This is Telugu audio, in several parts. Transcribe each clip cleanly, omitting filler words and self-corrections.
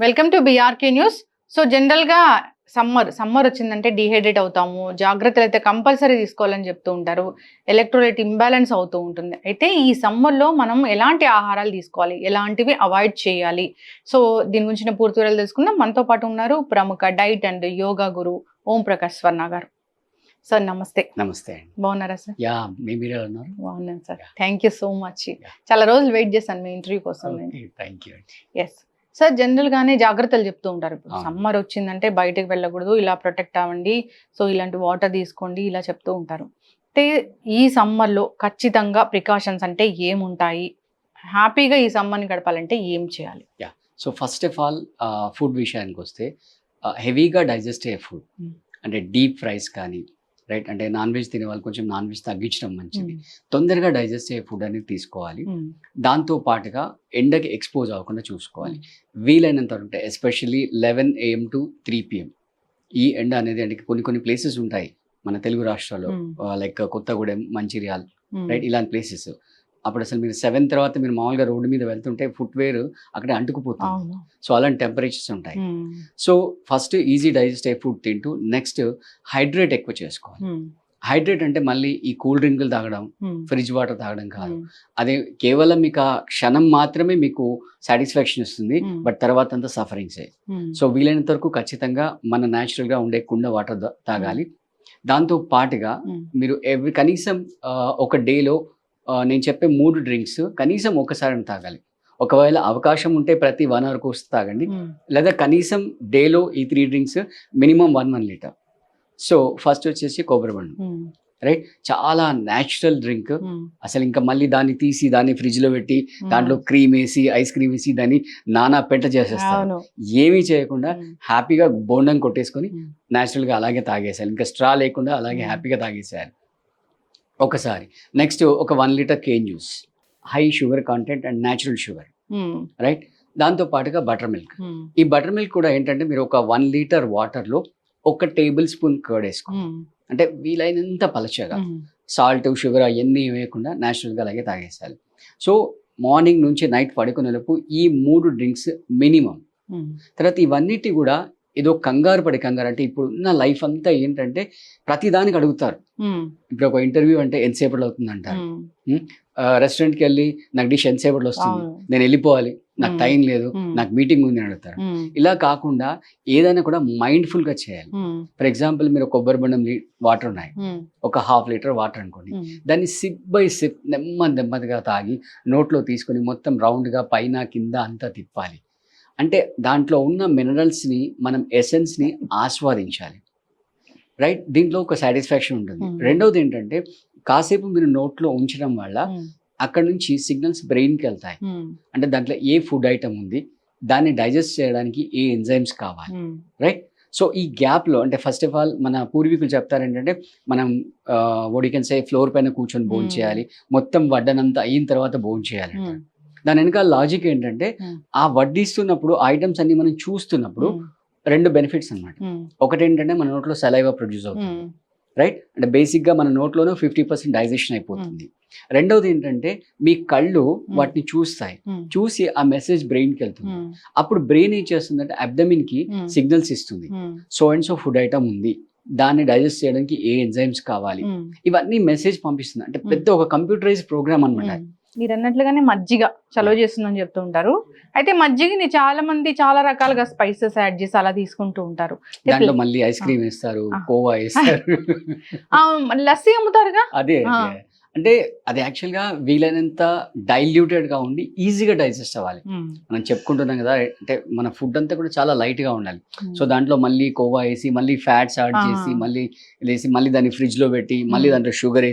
Welcome to BRK news. So జనరల్గా సమ్మర్ వచ్చిందంటే డీహైడ్రేట్ అవుతాము. జాగ్రత్తలు అయితే కంపల్సరీ తీసుకోవాలని చెప్తూ ఉంటారు. ఎలక్ట్రోలైట్ ఇంబ్యాలెన్స్ అవుతూ ఉంటుంది. అయితే ఈ సమ్మర్లో మనం ఎలాంటి ఆహారాలు తీసుకోవాలి, ఎలాంటివి అవాయిడ్ చేయాలి, సో దీని గురించిన పూర్తి వివరాలు తెలుసుకుందాం. మనతో పాటు ఉన్నారు ప్రముఖ డైట్ అండ్ యోగా గురు ఓం ప్రకాష్ స్వర్ణ గారు. సార్ నమస్తే. నమస్తే అండి. బాగున్నారా సార్? మీరే ఉన్నారు? బాగున్నాను sir. Thank you so much. చాలా రోజులు వెయిట్ చేశాను మీ ఇంటర్వ్యూ కోసం. Thank you. ఎస్ సార్, జనరల్గానే జాగ్రత్తలు చెప్తూ ఉంటారు. ఇప్పుడు సమ్మర్ వచ్చిందంటే బయటకు వెళ్ళకూడదు, ఇలా ప్రొటెక్ట్ అవ్వండి, సో ఇలాంటి వాటర్ తీసుకోండి, ఇలా చెప్తూ ఉంటారు. అయితే ఈ సమ్మర్లో ఖచ్చితంగా ప్రికాషన్స్ అంటే ఏముంటాయి, హ్యాపీగా ఈ సమ్మర్ని గడపాలంటే ఏం చేయాలి? So first of all food విషయానికి వస్తే హెవీగా డైజెస్ట్ అయ్యే ఫుడ్ అంటే డీప్ ఫ్రైస్ కానీ రైట్, అంటే నాన్ వెజ్ తినే వాళ్ళు కొంచెం నాన్ వెజ్ తగ్గించడం మంచిది. తొందరగా డైజెస్ట్ అయ్యే ఫుడ్ అనేది తీసుకోవాలి. దాంతో పాటుగా ఎండకి ఎక్స్పోజ్ అవ్వకుండా చూసుకోవాలి. వీలైనంత వరకు ఎస్పెషల్లీ 11 AM to 3 PM ఈ ఎండ అనేది, అంటే కొన్ని ప్లేసెస్ ఉంటాయి మన తెలుగు రాష్ట్రాల్లో, లైక్ కొత్తగూడెం, మంచిర్యాల్ రైట్, ఇలాంటి ప్లేసెస్. అప్పుడు అసలు మీరు 7 తర్వాత మీరు మామూలుగా రోడ్డు మీద వెళ్తుంటే ఫుట్వేర్ అక్కడ అంటుకుపోతుంది. సో అలాంటి టెంపరేచర్స్ ఉంటాయి. సో ఫస్ట్ ఈజీ డైజెస్ట్ అయ్యే ఫుడ్ తింటూ నెక్స్ట్ హైడ్రేట్ ఎక్కువ చేసుకోవాలి. హైడ్రేట్ అంటే మళ్ళీ ఈ కూల్ డ్రింకులు తాగడం, ఫ్రిడ్జ్ వాటర్ తాగడం కాదు. అదే కేవలం మీకు ఆ క్షణం మాత్రమే మీకు సాటిస్ఫాక్షన్ ఇస్తుంది, బట్ తర్వాత అంతా సఫరింగ్సే. సో వీలైనంత వరకు ఖచ్చితంగా మన న్యాచురల్గా ఉండే కుండ వాటర్ తాగాలి. దాంతో పాటుగా మీరు కనీసం ఒక డేలో నేను చెప్పే 3 డ్రింక్స్ కనీసం ఒకసారి తాగాలి. ఒకవేళ అవకాశం ఉంటే ప్రతి 1 hour కోర్స్ తాగండి, లేదా కనీసం డేలో ఈ 3 drinks minimum 1 litre. So first వచ్చేసి కొబ్బరి బొండం రైట్, చాలా న్యాచురల్ డ్రింక్. అసలు ఇంకా మళ్ళీ దాన్ని తీసి దాన్ని ఫ్రిడ్జ్లో పెట్టి దాంట్లో క్రీమ్ వేసి ఐస్ క్రీమ్ వేసి దాన్ని నానా పెంట చేసేస్తారు. ఏమీ చేయకుండా హ్యాపీగా బోండం కొట్టేసుకొని న్యాచురల్గా అలాగే తాగేసేయాలి. ఇంకా స్ట్రా లేకుండా అలాగే హ్యాపీగా తాగేసేయాలి ఒకసారి. నెక్స్ట్ ఒక 1 litre cane juice, high sugar content and natural sugar right. దాంతో పాటుగా బటర్ మిల్క్. ఈ బటర్ మిల్క్ కూడా ఏంటంటే మీరు ఒక 1 లీటర్ వాటర్లో 1 టేబుల్ స్పూన్ కర్డ్ వేసుకోండి. అంటే వీలైనంత పలచగా, సాల్ట్ షుగర్ అవన్నీ వేయకుండా న్యాచురల్గా అలాగే తాగేసేయాలి. సో మార్నింగ్ నుంచి నైట్ పడుకునేలోపు ఈ 3 డ్రింక్స్ మినిమం. తర్వాత ఇవన్నిటి కూడా ఏదో కంగారు అంటే ఇప్పుడు ఉన్న లైఫ్ అంతా ఏంటంటే ప్రతిదానికి అడుగుతారు. ఇప్పుడు ఒక ఇంటర్వ్యూ అంటే ఎంతసేపట్లో అవుతుంది అంటారు. రెస్టారెంట్కి వెళ్ళి నాకు డిష్ ఎంతసేపట్లో వస్తుంది, నేను వెళ్ళిపోవాలి, నాకు టైం లేదు, నాకు మీటింగ్ ఉంది అని అడుగుతారు. ఇలా కాకుండా ఏదైనా కూడా మైండ్ఫుల్గా చేయాలి. ఫర్ ఎగ్జాంపుల్ మీరు కొబ్బరి బొండం వాటర్ ఉన్నాయి, ఒక 1/2 లీటర్ వాటర్ అనుకోండి, దాన్ని సిప్ బై సిప్ నెమ్మదిగా తాగి నోట్లో తీసుకొని మొత్తం రౌండ్గా పైన కింద అంతా తిప్పాలి. అంటే దాంట్లో ఉన్న మినరల్స్ని, మనం ఎసెన్స్ని ఆస్వాదించాలి రైట్. దీంట్లో ఒక సాటిస్ఫాక్షన్ ఉంటుంది. రెండవది ఏంటంటే కాసేపు మీరు నోట్లో ఉంచడం వల్ల అక్కడ నుంచి సిగ్నల్స్ బ్రెయిన్కి వెళ్తాయి. అంటే దాంట్లో ఏ ఫుడ్ ఐటమ్ ఉంది, దాన్ని డైజెస్ట్ చేయడానికి ఏ ఎంజైమ్స్ కావాలి రైట్. సో ఈ గ్యాప్లో అంటే ఫస్ట్ ఆఫ్ ఆల్ మన పూర్వీకులు చెప్తారు ఏంటంటే మనం ఓడికెన్ సే ఫ్లోర్ పైన కూర్చొని భోజనం చేయాలి, మొత్తం వడ్డనంతా అయిన తర్వాత భోజనం చేయాలి. దాని వెనకాల లాజిక్ ఏంటంటే ఆ వడ్డిస్తున్నప్పుడు ఐటమ్స్ అన్ని మనం చూస్తున్నప్పుడు 2 బెనిఫిట్స్ అనమాట. ఒకటి ఏంటంటే మన నోట్లో సలైవా ప్రొడ్యూస్ అవుతుంది రైట్, అంటే బేసిక్గా మన నోట్లోనే 50% డైజెషన్ అయిపోతుంది. రెండవది ఏంటంటే మీ కళ్ళు వాటిని చూస్తాయి, చూసి ఆ మెసేజ్ బ్రెయిన్కి వెళ్తుంది. అప్పుడు బ్రెయిన్ ఏం చేస్తుందంటే అబ్డమిన్కి సిగ్నల్స్ ఇస్తుంది, so and so food item ఉంది, దాన్ని డైజెస్ట్ చేయడానికి ఏ ఎంజైమ్స్ కావాలి, ఇవన్నీ మెసేజ్ పంపిస్తుంది. అంటే పెద్ద ఒక కంప్యూటరైజ్ ప్రోగ్రామ్ అనమాట. మీరు అన్నట్లుగానే మజ్జిగ చలవ చేస్తుందని చెప్తూ ఉంటారు. అయితే మజ్జిగని చాలా మంది చాలా రకాలుగా స్పైసెస్ యాడ్ చేసి అలా తీసుకుంటూ ఉంటారు. దాంట్లో మళ్ళీ ఐస్ క్రీమ్ వేస్తారు, కోవా వేస్తారు, లస్సీ అమ్ముతారుగా. అదే అంటే అది యాక్చువల్గా వీలైనంత డైల్యూటెడ్గా ఉండి ఈజీగా డైజెస్ట్ అవ్వాలి. మనం చెప్పుకుంటున్నాం కదా, అంటే మన ఫుడ్ అంతా కూడా చాలా లైట్గా ఉండాలి. సో దాంట్లో మళ్ళీ కోవా వేసి, మళ్ళీ ఫ్యాట్స్ యాడ్ చేసి, మళ్ళీ వేసి, మళ్ళీ దాన్ని ఫ్రిడ్జ్లో పెట్టి, మళ్ళీ దాంట్లో షుగర్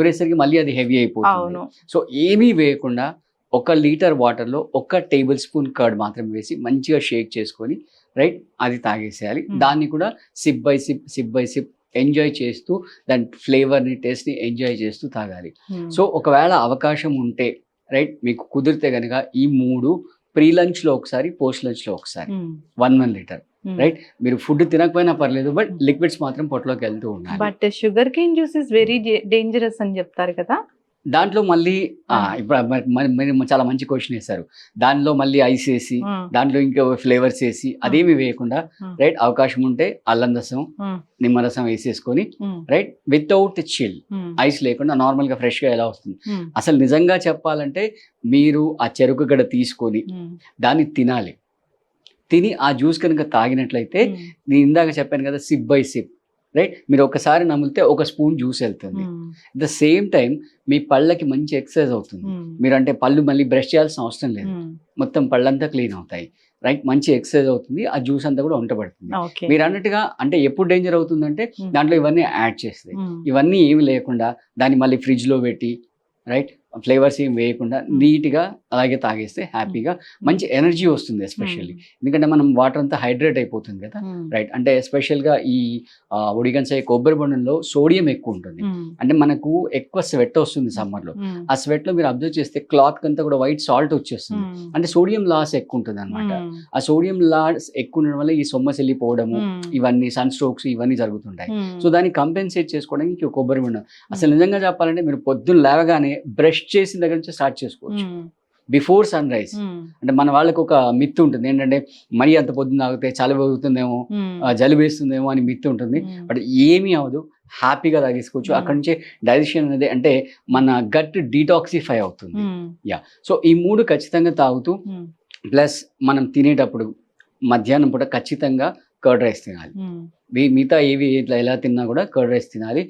వేసరికి మళ్ళీ అది హెవీ అయిపోతుంది. సో ఏమీ వేయకుండా 1 లీటర్ వాటర్లో 1 టేబుల్ స్పూన్ కర్డ్ మాత్రం వేసి మంచిగా షేక్ చేసుకొని రైట్ అది తాగేసేయాలి. దాన్ని కూడా సిప్ బై సిప్ ఎంజాయ్ చేస్తూ దాని ఫ్లేవర్ని, టేస్ట్ని ఎంజాయ్ చేస్తూ తాగాలి. సో ఒకవేళ అవకాశం ఉంటే రైట్, మీకు కుదిరితే కనుక ఈ 3 ప్రీ లంచ్లో ఒకసారి, పోస్ట్ లంచ్లో ఒకసారి 1 లీటర్ రైట్. మీరు ఫుడ్ తినకపోయినా పర్లేదు, బట్ లిక్విడ్స్ మాత్రం పొట్టలోకి వెళ్తూ ఉండాలి. But sugar cane juice is very dangerous అని చెప్తారు కదా. దాంట్లో మళ్ళీ ఇప్పుడు మీరు చాలా మంచి క్వశ్చన్ వేశారు. దానిలో మళ్ళీ ఐస్ వేసి దాంట్లో ఇంకా ఫ్లేవర్స్ వేసి అదేమి వేయకుండా రైట్, అవకాశం ఉంటే అల్లం రసం నిమ్మరసం వేసేసుకొని రైట్, వితౌట్ చిల్, ఐస్ లేకుండా నార్మల్ గా ఫ్రెష్ గా ఎలా వస్తుంది. అసలు నిజంగా చెప్పాలంటే మీరు ఆ చెరుకు గడ తీసుకొని దాన్ని తినాలి. తిని ఆ జ్యూస్ కనుక తాగినట్లయితే నేను ఇందాక చెప్పాను కదా, సిప్ బై సిప్ రైట్, మీరు ఒకసారి నమిలితే ఒక స్పూన్ జ్యూస్ వెళ్తుంది. అట్ ద సేమ్ టైం మీ పళ్ళకి మంచి ఎక్సర్సైజ్ అవుతుంది. మీరు అంటే పళ్ళు మళ్ళీ బ్రష్ చేయాల్సిన అవసరం లేదు, మొత్తం పళ్ళంతా క్లీన్ అవుతాయి రైట్, మంచి ఎక్సర్సైజ్ అవుతుంది, ఆ జ్యూస్ అంతా కూడా వంటపడుతుంది. మీరు అన్నట్టుగా అంటే ఎప్పుడు డేంజర్ అవుతుందంటే దాంట్లో ఇవన్నీ యాడ్ చేస్తాయి. ఇవన్నీ ఏమి లేకుండా దాన్ని మళ్ళీ ఫ్రిడ్జ్ లో పెట్టి రైట్, ఫ్లేవర్స్ ఏం వేయకుండా నీట్గా అలాగే తాగేస్తే హ్యాపీగా మంచి ఎనర్జీ వస్తుంది. ఎస్పెషల్లీ ఎందుకంటే మనం వాటర్ అంతా హైడ్రేట్ అయిపోతుంది కదా రైట్. అంటే ఎస్పెషల్గా ఈ ఉడిగన్సాయి కొబ్బరి బొండంలో సోడియం ఎక్కువ ఉంటుంది. అంటే మనకు ఎక్కువ స్వెట్ వస్తుంది సమ్మర్లో. ఆ స్వెట్లో మీరు అబ్జర్వ్ చేస్తే క్లాత్ అంతా కూడా వైట్ సాల్ట్ వచ్చేస్తుంది. అంటే సోడియం లాస్ ఎక్కువ ఉంటుంది అనమాట. ఆ సోడియం లాస్ ఎక్కువ ఉండడం వల్ల ఈ సొమ్మస్ వెళ్ళిపోవడము, ఇవన్నీ సన్ స్ట్రోక్స్ ఇవన్నీ జరుగుతుంటాయి. సో దాన్ని కంపెన్సేట్ చేసుకోవడానికి కొబ్బరి బొండం అసలు నిజంగా చెప్పాలంటే మీరు పొద్దున్న లేవగానే బ్రష్ చేసిన దగ్గర నుంచి స్టార్ట్ చేసుకోవచ్చు బిఫోర్ సన్ రైజ్. అంటే మన వాళ్ళకి ఒక మిత్ ఉంటుంది ఏంటంటే మరీ అంత పొద్దున్న తాగితే చలి అవుతుందేమో, జలుబు వేస్తుందేమో అని మిత్ ఉంటుంది. బట్ ఏమీ అవ్వదు, హ్యాపీగా తాగేసుకోవచ్చు. అక్కడ నుంచే డైజెషన్ అనేది అంటే మన గట్ డీటాక్సిఫై అవుతుంది. యా, సో ఈ 3 ఖచ్చితంగా తాగుతూ ప్లస్ మనం తినేటప్పుడు మధ్యాహ్నం పూట ఖచ్చితంగా కర్డ్ రైస్ తినాలి. మిగతా ఏవి ఇట్లా ఎలా తిన్నా కూడా కర్డ్ రైస్ తినాలి.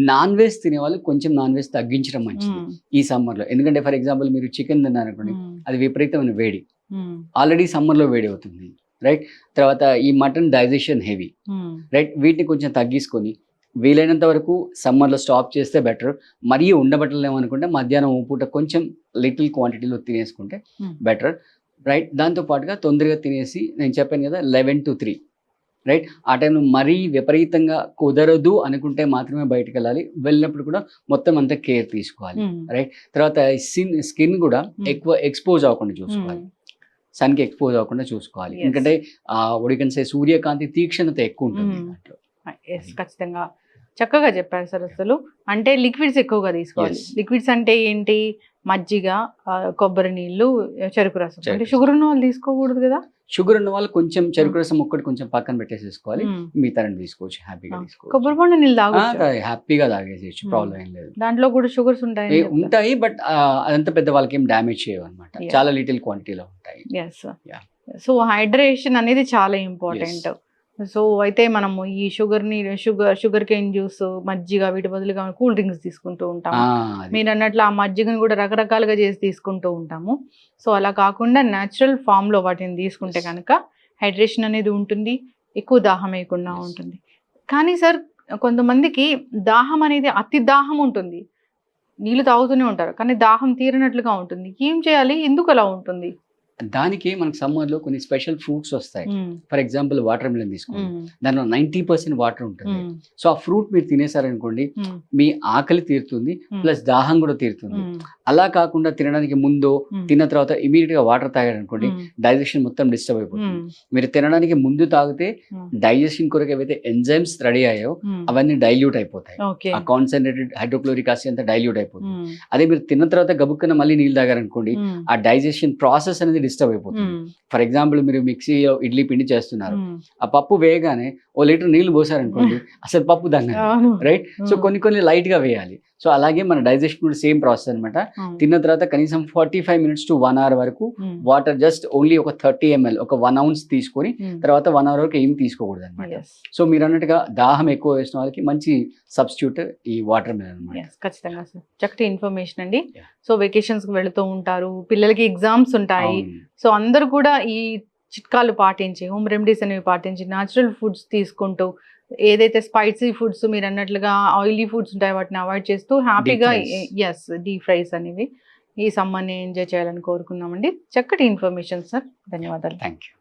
నాన్ వెజ్ తినే వాళ్ళు కొంచెం నాన్ వెజ్ తగ్గించడం మంచిది ఈ సమ్మర్లో. ఎందుకంటే ఫర్ ఎగ్జాంపుల్ మీరు చికెన్ తిన్నారనుకోండి, అది విపరీతమైన వేడి, ఆల్రెడీ సమ్మర్లో వేడి అవుతుంది రైట్. తర్వాత ఈ మటన్ డైజెషన్ హెవీ రైట్, వీటిని కొంచెం తగ్గించుకొని వీలైనంత వరకు సమ్మర్లో స్టాప్ చేస్తే బెటర్. మరీ ఉండబట్టలేము అనుకుంటే మధ్యాహ్నం పూట కొంచెం లిటిల్ క్వాంటిటీలో తినేసుకుంటే బెటర్ రైట్. దాంతోపాటుగా తొందరగా తినేసి నేను చెప్పాను కదా 11 to 3 రైట్, ఆ టైంలో మరీ విపరీతంగా కుదరదు అనుకుంటే మాత్రమే బయటకు వెళ్ళాలి. వెళ్ళినప్పుడు కూడా మొత్తం అంతా కేర్ తీసుకోవాలి రైట్. తర్వాత స్కిన్ కూడా ఎక్కువ ఎక్స్పోజ్ అవ్వకుండా చూసుకోవాలి, సన్కి ఎక్స్పోజ్ అవ్వకుండా చూసుకోవాలి. ఎందుకంటే ఉడికన్సే సూర్యకాంతి తీక్షణత ఎక్కువ ఉంటుంది దాంట్లో. ఖచ్చితంగా చక్కగా చెప్పారు సార్. అసలు అంటే లిక్విడ్స్ ఎక్కువగా తీసుకోవాలి. లిక్విడ్స్ అంటే ఏంటి? మజ్జిగ, కొబ్బరి నీళ్ళు, చెరుకు రసం. అంటే షుగర్ ఉన్న వాళ్ళు తీసుకోకూడదు కదా? షుగర్ ఉన్న వాళ్ళు కొంచెం చెరుకు రసం ఒక్కటి కొంచెం పక్కన పెట్టేసేసుకోవాలి, మిగతా తీసుకోవచ్చు, హ్యాపీగా తీసుకోవచ్చు. కొబ్బరి బొండ నీళ్ళు హ్యాపీగా తాగేసేయచ్చు, ప్రాబ్లం ఏం లేదు. దాంట్లో కూడా షుగర్స్ ఉంటాయి బట్ అదంతా పెద్ద వాళ్ళకి ఏం డ్యామేజ్ చేయవు అనమాట, చాలా లిటిల్ క్వాంటిటీలో ఉంటాయి. సో హైడ్రేషన్ అనేది చాలా ఇంపార్టెంట్. సో అయితే మనము ఈ షుగర్ కేన్ జ్యూస్, మజ్జిగ వీటి బదులుగా కూల్ డ్రింక్స్ తీసుకుంటూ ఉంటాము. మీరు అన్నట్లు ఆ మజ్జిగను కూడా రకరకాలుగా చేసి తీసుకుంటూ ఉంటాము. సో అలా కాకుండా న్యాచురల్ ఫామ్లో వాటిని తీసుకుంటే కనుక హైడ్రేషన్ అనేది ఉంటుంది, ఎక్కువ దాహం వేయకుండా ఉంటుంది. కానీ సార్ కొంతమందికి దాహం అనేది అతి దాహం ఉంటుంది, నీళ్ళు తాగుతూనే ఉంటారు కానీ దాహం తీరినట్లుగా ఉంటుంది. ఏం చేయాలి? ఎందుకు అలా ఉంటుంది? దానికి మనకు సమ్మర్లో కొన్ని స్పెషల్ ఫ్రూట్స్ వస్తాయి. ఫర్ ఎగ్జాంపుల్ వాటర్ మిలన్ తీసుకోండి, దానిలో 90% వాటర్ ఉంటుంది. సో ఆ ఫ్రూట్ మీరు తినేసారనుకోండి, మీ ఆకలి తీరుతుంది ప్లస్ దాహం కూడా తీరుతుంది. అలా కాకుండా తినడానికి ముందు తిన్న తర్వాత ఇమీడియట్ గా వాటర్ తాగారనుకోండి, డైజెషన్ మొత్తం డిస్టర్బ్ అయిపోతుంది. మీరు తినడానికి ముందు తాగితే డైజెషన్ కొరకు ఏవైతే ఎంజైమ్స్ రెడీ అయ్యాయో అవన్నీ డైల్యూట్ అయిపోతాయి, ఆ కాన్సన్ట్రేటెడ్ హైడ్రోక్లోరిక్ యాసిడ్ అంతా డైల్యూట్ అయిపోతుంది. అదే మీరు తిన్న తర్వాత గబుక్కున మళ్ళీ నీళ్ళు తాగారనుకోండి, ఆ డైజెషన్ ప్రాసెస్ అనేది డిస్టర్బ్ అయిపోతుంది. ఫర్ ఎగ్జాంపుల్ మీరు మిక్సీలో ఇడ్లీ పిండి చేస్తున్నారు, ఆ పప్పు వేయగానే 1 లీటర్ నీళ్లు పోసారనుకోండి, అసలు పప్పు దంగదు రైట్. సో కొన్ని లైట్ గా వేయాలి. సో అలాగే మన డైజెషన్ కూడా సేమ్ ప్రాసెస్ అనమాట. తిన్న తర్వాత కనీసం 45 minutes to 1 hour వరకు వాటర్ జస్ట్ ఓన్లీ ఒక 30 ml, ఒక 1 ounce తీసుకొని తర్వాత 1 hour వరకు ఏం తీసుకోకూడదు అనమాట. సో మీరు అన్నట్టుగా దాహం ఎక్కువ వేసిన వాళ్ళకి మంచి సబ్స్టిట్యూట్ ఈ వాటర్ మిలన్ అనమాట. ఖచ్చితంగా సార్, చక్కటి ఇన్ఫర్మేషన్ అండి. సో వెకేషన్స్ కి వెళుతూ ఉంటారు, పిల్లలకి ఎగ్జామ్స్ ఉంటాయి. సో అందరూ కూడా ఈ చిట్కాలు పాటించి, హోమ్ రెమెడీస్ అనేవి పాటించి, న్యాచురల్ ఫుడ్స్ తీసుకుంటూ, ఏదైతే స్పైసీ ఫుడ్స్ మీరు అన్నట్లుగా ఆయిలీ ఫుడ్స్ ఉంటాయి వాటిని అవాయిడ్ చేస్తూ హ్యాపీగా డీప్ ఫ్రైస్ అనేవి ఈ సమ్మర్ని ఎంజాయ్ చేయాలని కోరుకున్నామండి. చక్కటి ఇన్ఫర్మేషన్ సార్, ధన్యవాదాలు. Thank you.